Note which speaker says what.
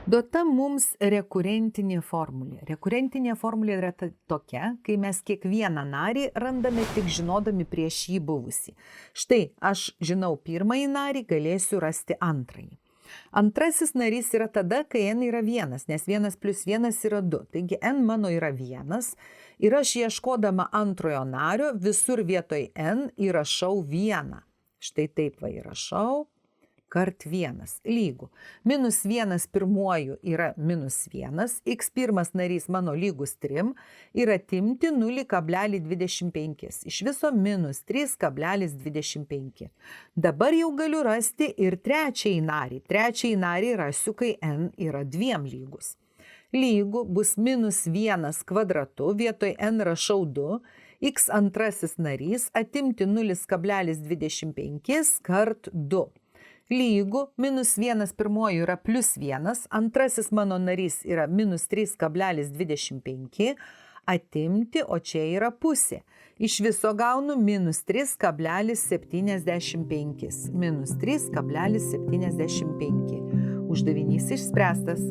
Speaker 1: Duota mums rekurentinė formulė. Rekurentinė formulė yra tokia, kai mes kiekvieną narį randame tik žinodami prieš jį buvusį. Štai aš žinau pirmąjį narį, galėsiu rasti antrąjį. Antrasis narys yra tada, kai n yra 1, nes 1 plus 1 yra 2. Taigi n mano yra 1 ir aš ieškodama antrojo nario visur vietoj n įrašau 1. Štai taip va įrašau. Kart 1 lygų. Minus 1 pirmuoju yra minus 1, x pirmas narys mano lygus 3 ir atimti 0,25. Iš viso minus 3,25. Dabar jau galiu rasti ir trečiąjį narį. Trečiąjį narį rasiu, kai n yra 2 lygus. Lygų bus minus 1 kvadratu, vietoj n rašau 2, x antrasis narys atimti 0,25 kart 2. Lygų minus 1 pirmoji yra plus 1, antrasis mano narys yra minus 3,25, atimti, o čia yra pusė. Iš viso gaunu minus 3,75. Minus 3,75. Uždavinys išspręstas.